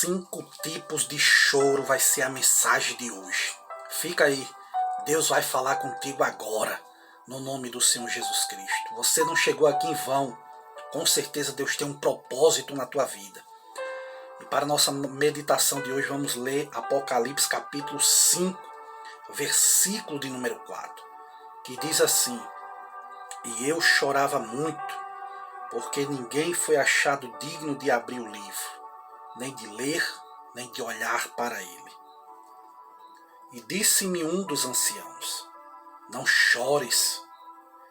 5 tipos de choro vai ser a mensagem de hoje. Fica aí, Deus vai falar contigo agora, no nome do Senhor Jesus Cristo. Você não chegou aqui em vão, com certeza Deus tem um propósito na tua vida. E para a nossa meditação de hoje vamos ler Apocalipse capítulo 5, versículo de número 4, que diz assim: E eu chorava muito, porque ninguém foi achado digno de abrir o livro, nem de ler, nem de olhar para ele. E disse-me um dos anciãos: Não chores,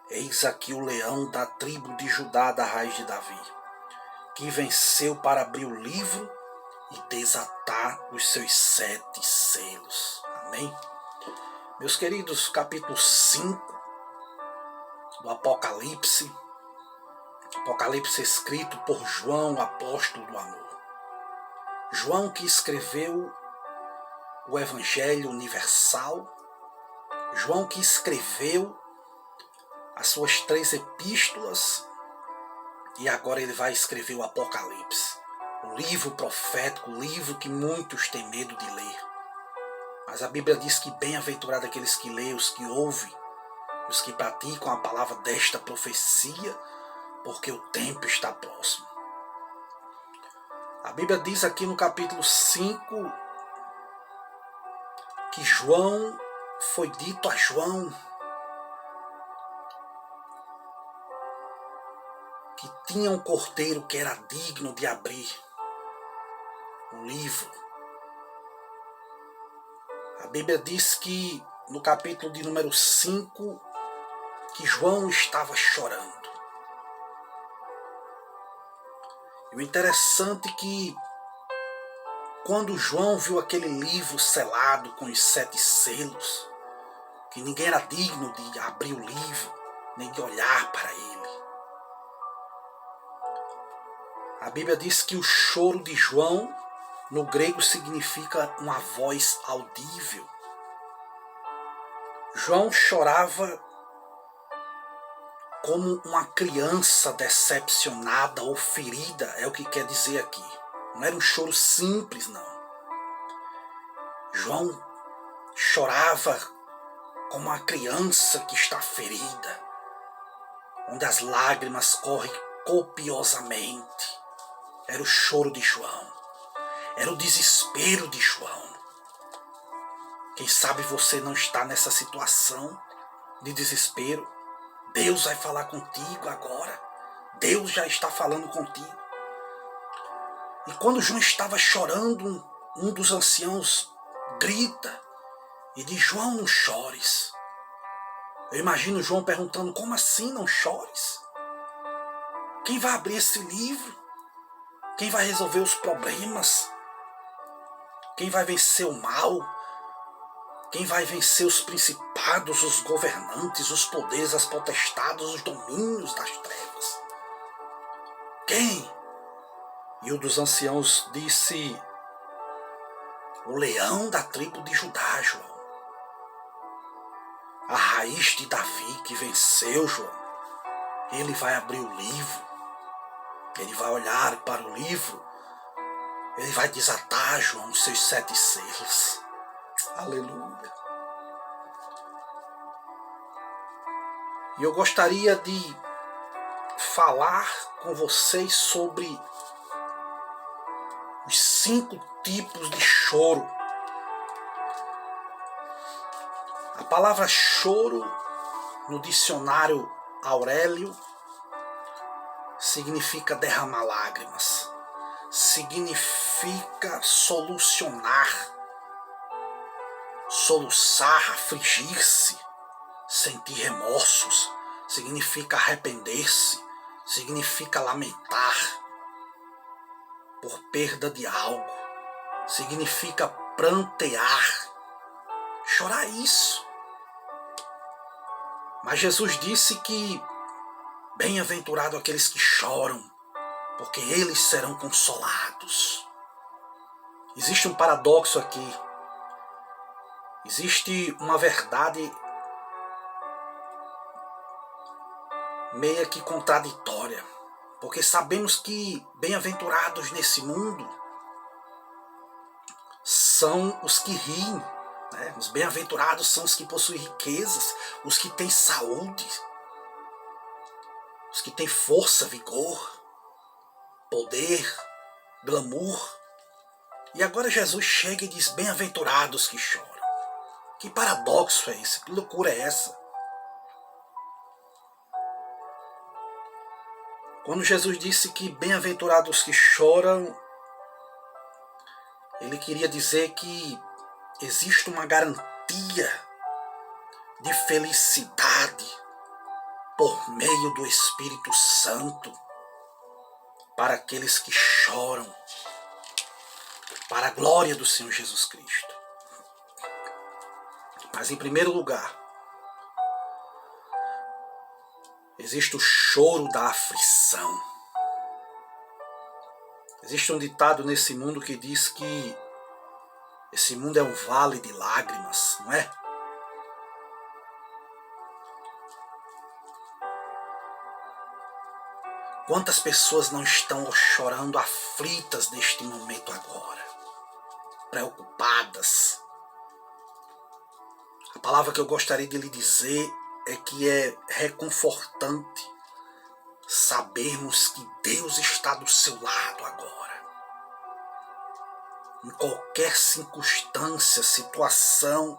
eis aqui o leão da tribo de Judá, da raiz de Davi, que venceu para abrir o livro e desatar os seus 7 selos. Amém? Meus queridos, capítulo 5 do Apocalipse escrito por João, apóstolo do amor. João, que escreveu o Evangelho Universal, João, que escreveu as suas 3 epístolas, e agora ele vai escrever o Apocalipse, o livro profético, o livro que muitos têm medo de ler. Mas a Bíblia diz que bem-aventurado aqueles que leem, os que ouvem, os que praticam a palavra desta profecia, porque o tempo está próximo. A Bíblia diz aqui no capítulo 5 que João, foi dito a João que tinha um cordeiro que era digno de abrir o livro. A Bíblia diz que no capítulo de número 5 que João estava chorando. E o interessante é que quando João viu aquele livro selado com os 7 selos, que ninguém era digno de abrir o livro, nem de olhar para ele. A Bíblia diz que o choro de João, no grego, significa uma voz audível. João chorava como uma criança decepcionada ou ferida, é o que quer dizer aqui. Não era um choro simples, não. João chorava como uma criança que está ferida, onde as lágrimas correm copiosamente. Era o choro de João, era o desespero de João. Quem sabe você não está nessa situação de desespero? Deus vai falar contigo agora. Deus já está falando contigo. E quando João estava chorando, um dos anciãos grita e diz: João, não chores. Eu imagino João perguntando: como assim não chores? Quem vai abrir esse livro? Quem vai resolver os problemas? Quem vai vencer o mal? Quem vai vencer os principados, os governantes, os poderes, as potestades, os domínios das trevas? Quem? E o dos anciãos disse: o leão da tribo de Judá, João. A raiz de Davi que venceu, João. Ele vai abrir o livro. Ele vai olhar para o livro. Ele vai desatar, João, os seus 7 selos. Aleluia. E eu gostaria de falar com vocês sobre os 5 tipos de choro. A palavra choro, no dicionário Aurélio, significa derramar lágrimas, significa solucionar, soluçar, afligir-se, sentir remorsos, significa arrepender-se, significa lamentar por perda de algo, significa prantear, chorar isso. Mas Jesus disse que bem-aventurado aqueles que choram, porque eles serão consolados. Existe um paradoxo aqui. Existe uma verdade meio que contraditória. Porque sabemos que bem-aventurados nesse mundo são os que riem, né? Os bem-aventurados são os que possuem riquezas, os que têm saúde, os que têm força, vigor, poder, glamour. E agora Jesus chega e diz: bem-aventurados que choram. Que paradoxo é esse? Que loucura é essa? Quando Jesus disse que bem-aventurados que choram, ele queria dizer que existe uma garantia de felicidade por meio do Espírito Santo para aqueles que choram, para a glória do Senhor Jesus Cristo. Mas em primeiro lugar, existe o choro da aflição. Existe um ditado nesse mundo que diz que esse mundo é um vale de lágrimas, não é? Quantas pessoas não estão chorando aflitas neste momento agora? Preocupadas. A palavra que eu gostaria de lhe dizer é que é reconfortante sabermos que Deus está do seu lado agora. Em qualquer circunstância, situação,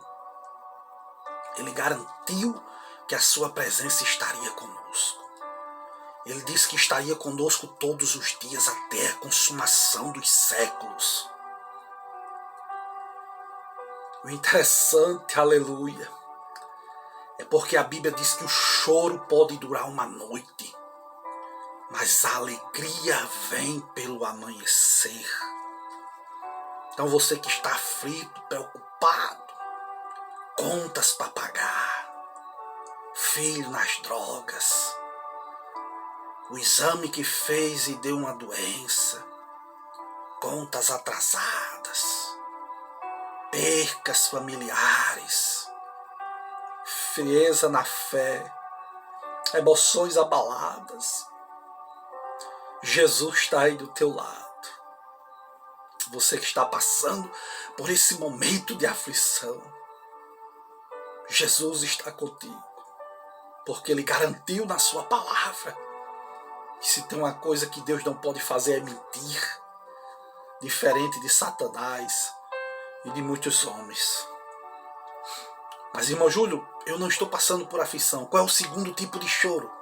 Ele garantiu que a sua presença estaria conosco. Ele disse que estaria conosco todos os dias até a consumação dos séculos. O interessante, aleluia, é porque a Bíblia diz que o choro pode durar uma noite, mas a alegria vem pelo amanhecer. Então você que está aflito, preocupado, contas para pagar, filho nas drogas, o exame que fez e deu uma doença, contas atrasadas, percas familiares, frieza na fé, emoções abaladas. Jesus está aí do teu lado. Você que está passando por esse momento de aflição, Jesus está contigo, porque Ele garantiu na sua palavra que se tem uma coisa que Deus não pode fazer é mentir, diferente de Satanás e de muitos homens. Mas, irmão Júlio, eu não estou passando por aflição. Qual é o segundo tipo de choro?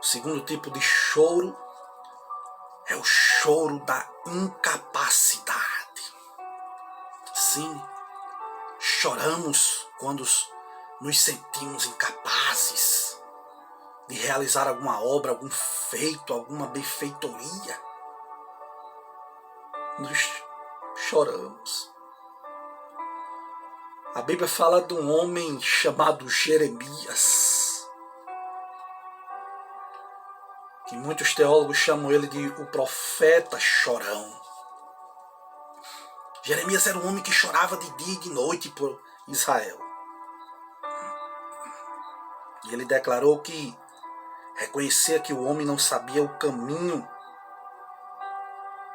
O segundo tipo de choro é o choro da incapacidade. Sim, choramos quando nos sentimos incapazes de realizar alguma obra, algum feito, alguma benfeitoria. Nós choramos. A Bíblia fala de um homem chamado Jeremias, que muitos teólogos chamam ele de o profeta chorão. Jeremias era um homem que chorava de dia e de noite por Israel. E ele declarou que reconhecia que o homem não sabia o caminho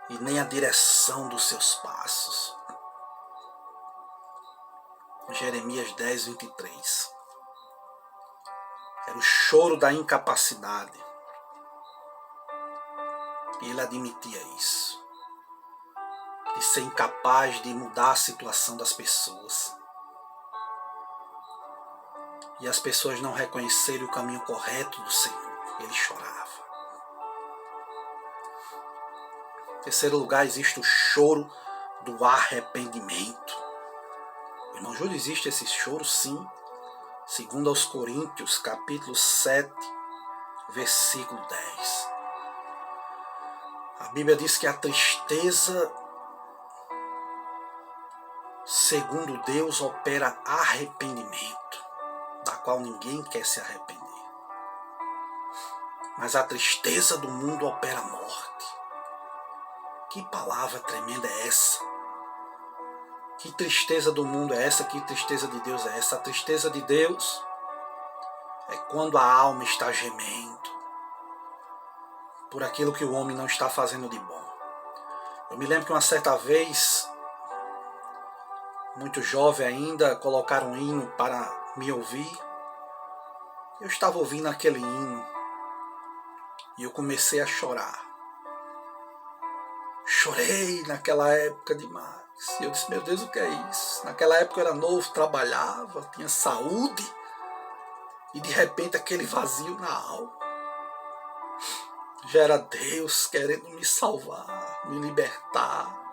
e nem a direção dos seus passos. Jeremias 10, 23. Era o choro da incapacidade. E ele admitia isso. De ser incapaz de mudar a situação das pessoas. E as pessoas não reconhecerem o caminho correto do Senhor. Ele chorava. Em terceiro lugar, existe o choro do arrependimento. Irmão Júlio, existe esse choro? Sim. Segundo aos Coríntios, capítulo 7, versículo 10. A Bíblia diz que a tristeza, segundo Deus, opera arrependimento, da qual ninguém quer se arrepender. Mas a tristeza do mundo opera morte. Que palavra tremenda é essa? Que tristeza do mundo é essa? Que tristeza de Deus é essa? A tristeza de Deus é quando a alma está gemendo por aquilo que o homem não está fazendo de bom. Eu me lembro que uma certa vez muito jovem ainda, colocaram um hino para me ouvir. Eu estava ouvindo aquele hino e eu comecei a chorar. Chorei naquela época demais. E eu disse, meu Deus, o que é isso? Naquela época eu era novo, trabalhava, tinha saúde. E de repente aquele vazio na alma. Já era Deus querendo me salvar, me libertar.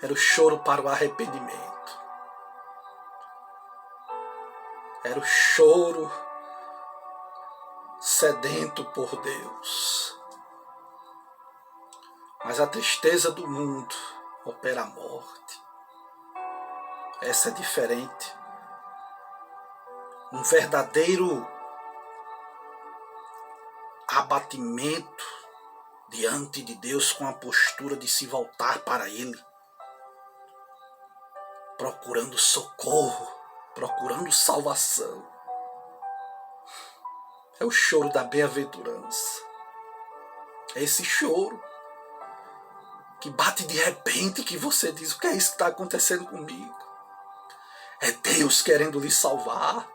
Era o choro para o arrependimento. Era o choro sedento por Deus. Mas a tristeza do mundo opera a morte. Essa é diferente. Um verdadeiro abatimento diante de Deus com a postura de se voltar para Ele, procurando socorro, procurando salvação. É o choro da bem-aventurança. É esse choro que bate de repente, que você diz, o que é isso que está acontecendo comigo? É Deus querendo lhe salvar.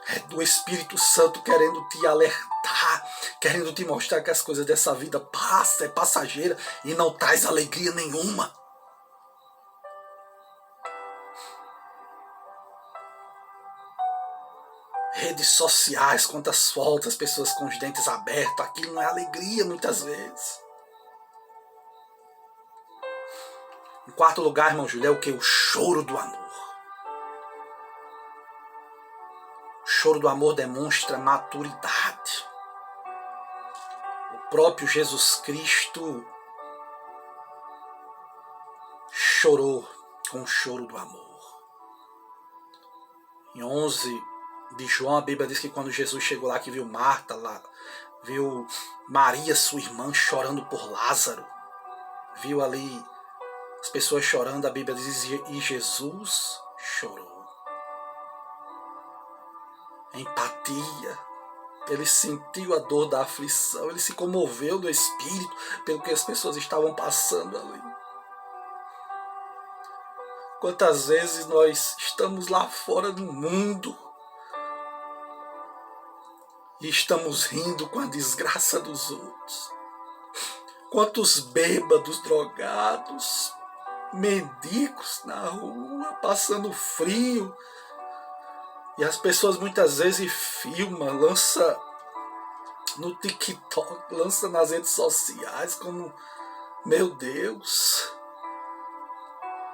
É do Espírito Santo querendo te alertar, querendo te mostrar que as coisas dessa vida passam, é passageira e não traz alegria nenhuma. Redes sociais, quantas fotos, pessoas com os dentes abertos, aquilo não é alegria muitas vezes. Em quarto lugar, irmão Júlio, é o que? O choro do amor. O choro do amor demonstra maturidade. O próprio Jesus Cristo chorou com o choro do amor. Em 11 de João, a Bíblia diz que quando Jesus chegou lá, que viu Marta lá, viu Maria, sua irmã, chorando por Lázaro, viu ali as pessoas chorando, a Bíblia diz, e Jesus chorou. Empatia, ele sentiu a dor da aflição, ele se comoveu no espírito pelo que as pessoas estavam passando ali. Quantas vezes nós estamos lá fora do mundo e estamos rindo com a desgraça dos outros. Quantos bêbados, drogados, mendigos na rua, passando frio. E as pessoas muitas vezes filmam, lança no TikTok, lança nas redes sociais como, meu Deus,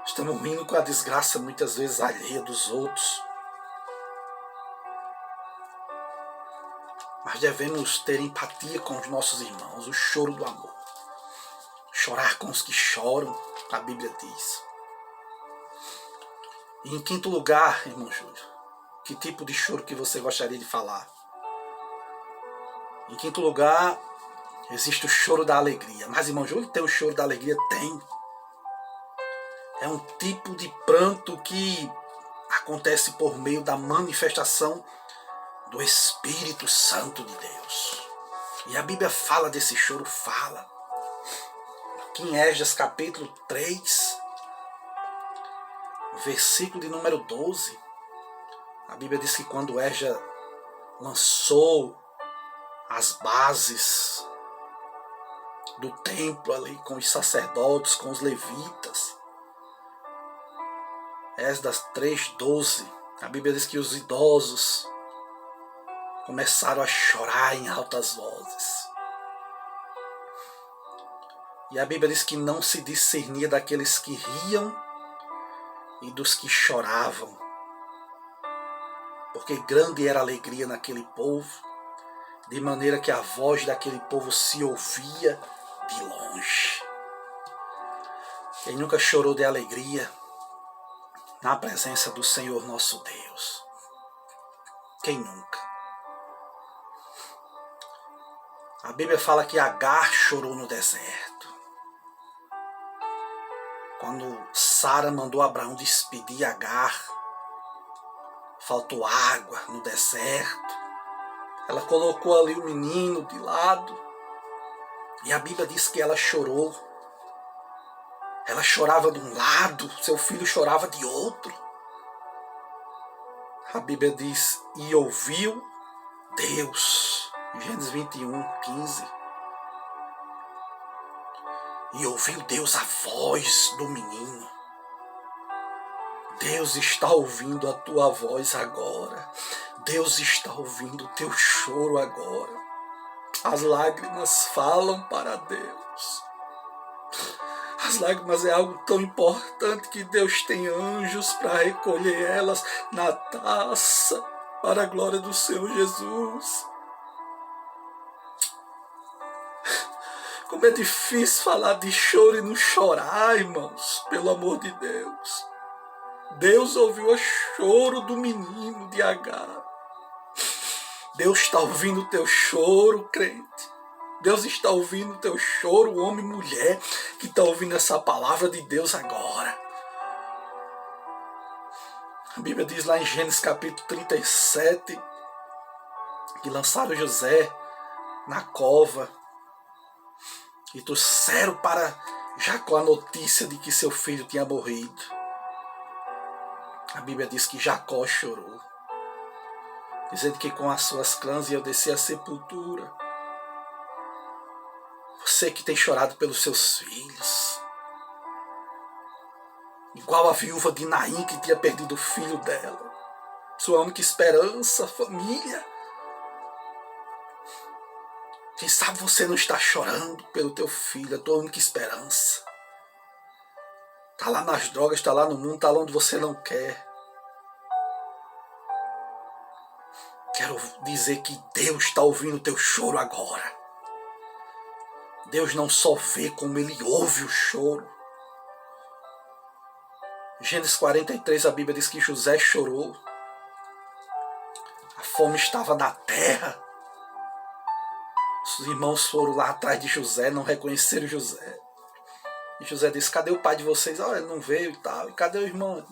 estamos rindo com a desgraça muitas vezes alheia dos outros. Mas devemos ter empatia com os nossos irmãos, o choro do amor. Chorar com os que choram, a Bíblia diz. E em quinto lugar, irmão Júlio, que tipo de choro que você gostaria de falar? Em quinto lugar, existe o choro da alegria. Mas, irmão Júlio, tem o choro da alegria? Tem. É um tipo de pranto que acontece por meio da manifestação do Espírito Santo de Deus. E a Bíblia fala desse choro, fala. Aqui em Esdras capítulo 3, versículo de número 12, a Bíblia diz que quando Esdras lançou as bases do templo ali com os sacerdotes, com os levitas, Esdras 3:12, a Bíblia diz que os idosos começaram a chorar em altas vozes. E a Bíblia diz que não se discernia daqueles que riam e dos que choravam, porque grande era a alegria naquele povo, de maneira que a voz daquele povo se ouvia de longe. Quem nunca chorou de alegria na presença do Senhor nosso Deus? Quem nunca? A Bíblia fala que Agar chorou no deserto. Quando Sara mandou Abraão despedir Agar, faltou água no deserto. Ela colocou ali o menino de lado. E a Bíblia diz que ela chorou. Ela chorava de um lado, seu filho chorava de outro. A Bíblia diz, e ouviu Deus, Gênesis 21:15. E ouviu Deus a voz do menino. Deus está ouvindo a tua voz agora. Deus está ouvindo o teu choro agora. As lágrimas falam para Deus. As lágrimas é algo tão importante que Deus tem anjos para recolher elas na taça para a glória do Senhor Jesus. Como é difícil falar de choro e não chorar, irmãos, pelo amor de Deus. Deus ouviu o choro do menino de Agar. Deus está ouvindo o teu choro, crente. Deus está ouvindo o teu choro, homem e mulher, que está ouvindo essa palavra de Deus agora. A Bíblia diz lá em Gênesis capítulo 37, que lançaram José na cova e trouxeram para Jacó a notícia de que seu filho tinha morrido. A Bíblia diz que Jacó chorou, dizendo que com as suas cãs ia descer à sepultura. Você que tem chorado pelos seus filhos, igual a viúva de Naim que tinha perdido o filho dela, sua única esperança, família. Quem sabe você não está chorando pelo teu filho, a tua única esperança. Está lá nas drogas, está lá no mundo, está lá onde você não quer. Quero dizer que Deus está ouvindo o teu choro agora. Deus não só vê, como Ele ouve o choro. Gênesis 43, a Bíblia diz que José chorou. A fome estava na terra. Os irmãos foram lá atrás de José, não reconheceram José. E José disse, cadê o pai de vocês? Ele não veio e tal. E cadê o irmão?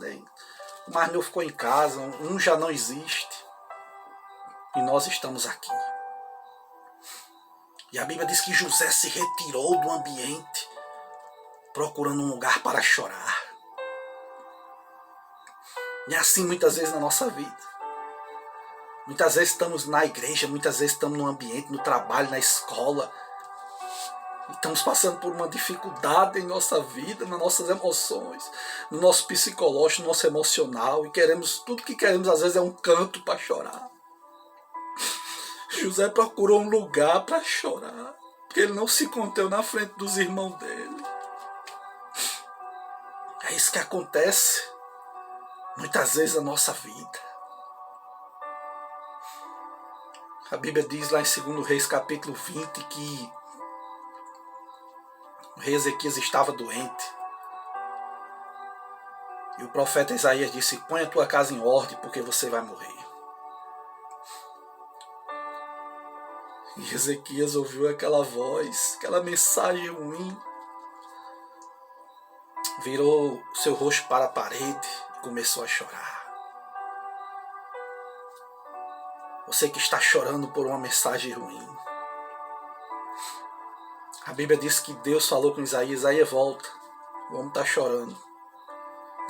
O mais novo ficou em casa, um já não existe. E nós estamos aqui. E a Bíblia diz que José se retirou do ambiente, procurando um lugar para chorar. E é assim muitas vezes na nossa vida. Muitas vezes estamos na igreja, muitas vezes estamos no ambiente, no trabalho, na escola. E estamos passando por uma dificuldade em nossa vida, nas nossas emoções, no nosso psicológico, no nosso emocional. E tudo que queremos às vezes é um canto para chorar. José procurou um lugar para chorar, porque ele não se conteve na frente dos irmãos dele. É isso que acontece muitas vezes na nossa vida. A Bíblia diz lá em 2 Reis capítulo 20 que o rei Ezequias estava doente. E o profeta Isaías disse, põe a tua casa em ordem porque você vai morrer. E Ezequias ouviu aquela voz, aquela mensagem ruim. Virou seu rosto para a parede e começou a chorar. Você que está chorando por uma mensagem ruim. A Bíblia diz que Deus falou com Isaías, Isaías volta, vamos estar chorando.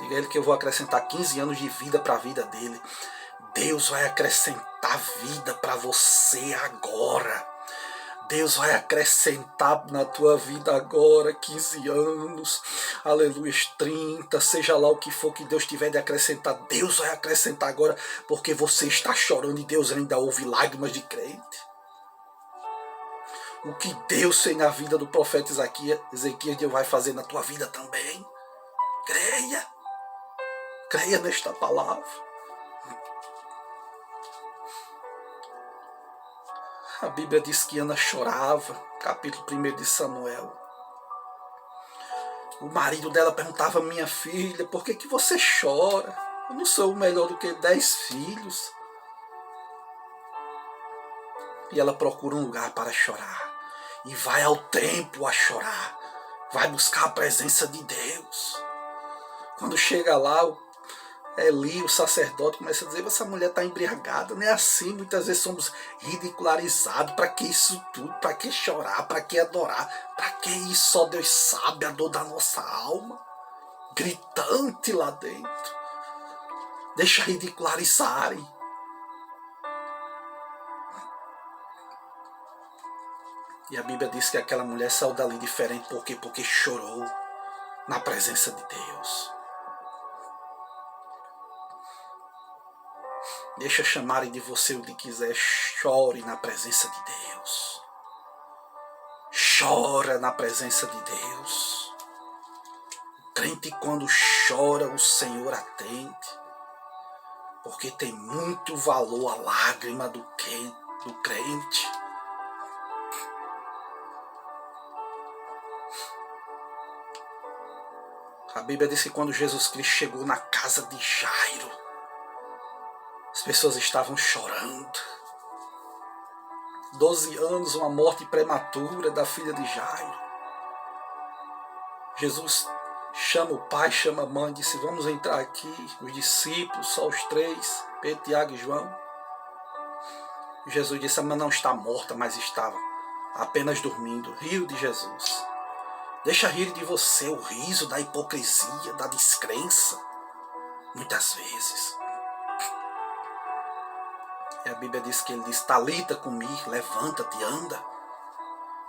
Diga a ele que eu vou acrescentar 15 anos de vida para a vida dele. Deus vai acrescentar vida para você agora. Deus vai acrescentar na tua vida agora 15 anos, aleluia, 30, seja lá o que for que Deus tiver de acrescentar, Deus vai acrescentar agora, porque você está chorando e Deus ainda ouve lágrimas de crente. O que Deus fez na vida do profeta Ezequias, Deus vai fazer na tua vida também. Creia, creia nesta palavra. A Bíblia diz que Ana chorava, capítulo 1 de Samuel. O marido dela perguntava, minha filha, por que você chora? Eu não sou melhor do que 10 filhos. E ela procura um lugar para chorar. E vai ao templo a chorar. Vai buscar a presença de Deus. Quando chega lá, Eli, o sacerdote, começa a dizer: essa mulher está embriagada. Não é assim, muitas vezes somos ridicularizados. Para que isso tudo? Para que chorar? Para que adorar? Para que isso? Só Deus sabe a dor da nossa alma, gritante lá dentro. Deixa ridicularizarem. E a Bíblia diz que aquela mulher saiu dali diferente. Por quê? Porque chorou na presença de Deus. Deixa chamarem de você o que quiser. Chore na presença de Deus. Chora na presença de Deus. O crente, quando chora, o Senhor atende. Porque tem muito valor a lágrima do crente. A Bíblia diz que quando Jesus Cristo chegou na casa de Jairo, as pessoas estavam chorando. 12 anos, uma morte prematura da filha de Jairo. Jesus chama o pai, chama a mãe, disse: vamos entrar aqui, os discípulos, só os 3, Pedro, Tiago e João. Jesus disse: a mãe não está morta, mas estava apenas dormindo. Riu de Jesus. Deixa rir de você o riso da hipocrisia, da descrença, muitas vezes. E a Bíblia diz que ele diz: Talita cumi, levanta-te, anda.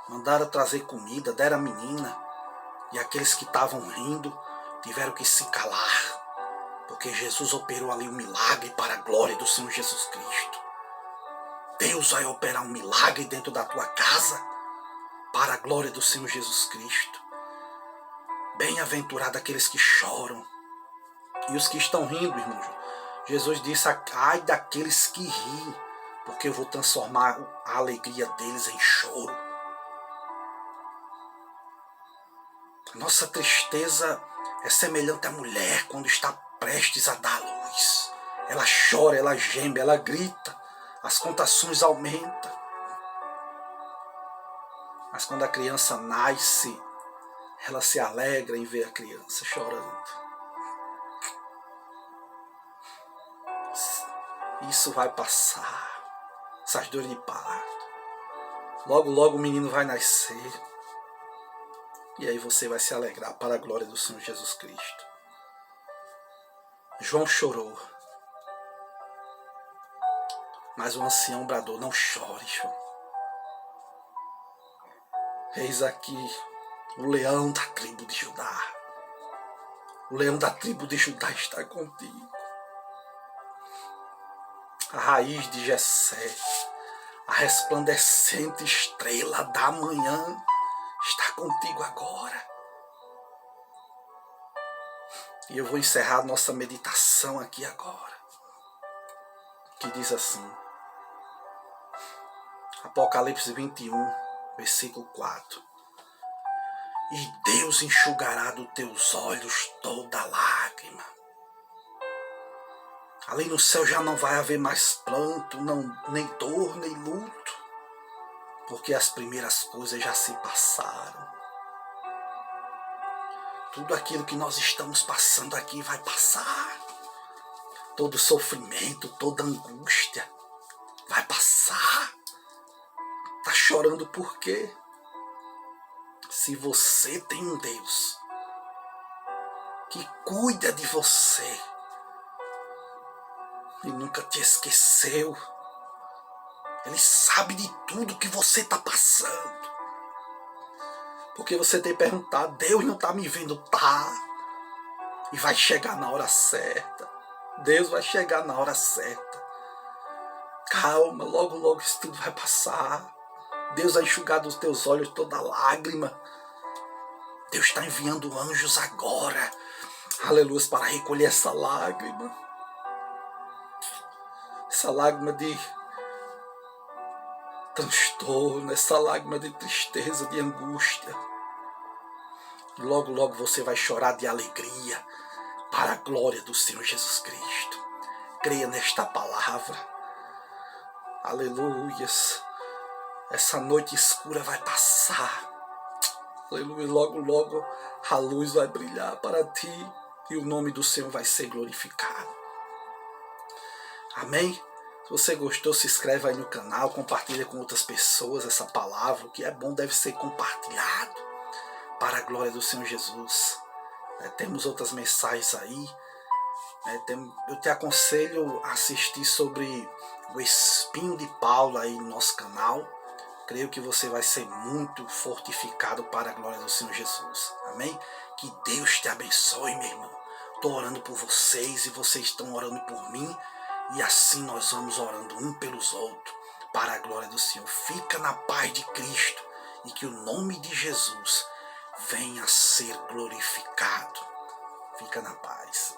Mandaram trazer comida, deram a menina. E aqueles que estavam rindo tiveram que se calar, porque Jesus operou ali um milagre para a glória do Senhor Jesus Cristo. Deus vai operar um milagre dentro da tua casa para a glória do Senhor Jesus Cristo. Bem-aventurado aqueles que choram e os que estão rindo, irmão. Jesus disse: ai daqueles que riem, porque eu vou transformar a alegria deles em choro. Nossa tristeza é semelhante à mulher quando está prestes a dar à luz. Ela chora, ela geme, ela grita, as contrações aumentam. Mas quando a criança nasce, ela se alegra em ver a criança chorando. Isso vai passar, essas dores de parto. Logo, logo o menino vai nascer. E aí você vai se alegrar para a glória do Senhor Jesus Cristo. João chorou. Mas o ancião bradou: não chore, João. Eis aqui o leão da tribo de Judá. O leão da tribo de Judá está contigo. A raiz de Jessé, a resplandecente estrela da manhã, está contigo agora. E eu vou encerrar nossa meditação aqui agora, que diz assim, Apocalipse 21, versículo 4. E Deus enxugará dos teus olhos toda lágrima. Ali no céu já não vai haver mais pranto, nem dor, nem luto, porque as primeiras coisas já se passaram. Tudo aquilo que nós estamos passando aqui vai passar. Todo sofrimento, toda angústia vai passar. Tá chorando por quê? Se você tem um Deus que cuida de você e nunca te esqueceu, Ele sabe de tudo que você está passando. Porque você tem perguntado: Deus não está me vendo? Tá. E vai chegar na hora certa. Deus vai chegar na hora certa. Calma, logo, logo isso tudo vai passar. Deus vai enxugar dos teus olhos toda lágrima. Deus está enviando anjos agora, aleluia, para recolher essa lágrima. Essa lágrima de transtorno, essa lágrima de tristeza, de angústia. Logo, logo você vai chorar de alegria para a glória do Senhor Jesus Cristo. Creia nesta palavra. Aleluias. Essa noite escura vai passar. Aleluia. Logo, logo a luz vai brilhar para ti e o nome do Senhor vai ser glorificado. Amém? Se você gostou, se inscreve aí no canal, compartilha com outras pessoas essa palavra. O que é bom deve ser compartilhado para a glória do Senhor Jesus. Temos outras mensagens aí. Eu te aconselho a assistir sobre o espinho de Paulo aí no nosso canal. Creio que você vai ser muito fortificado para a glória do Senhor Jesus. Amém? Que Deus te abençoe, meu irmão. Estou orando por vocês e vocês estão orando por mim. E assim nós vamos orando um pelos outros para a glória do Senhor. Fica na paz de Cristo e que o nome de Jesus venha a ser glorificado. Fica na paz.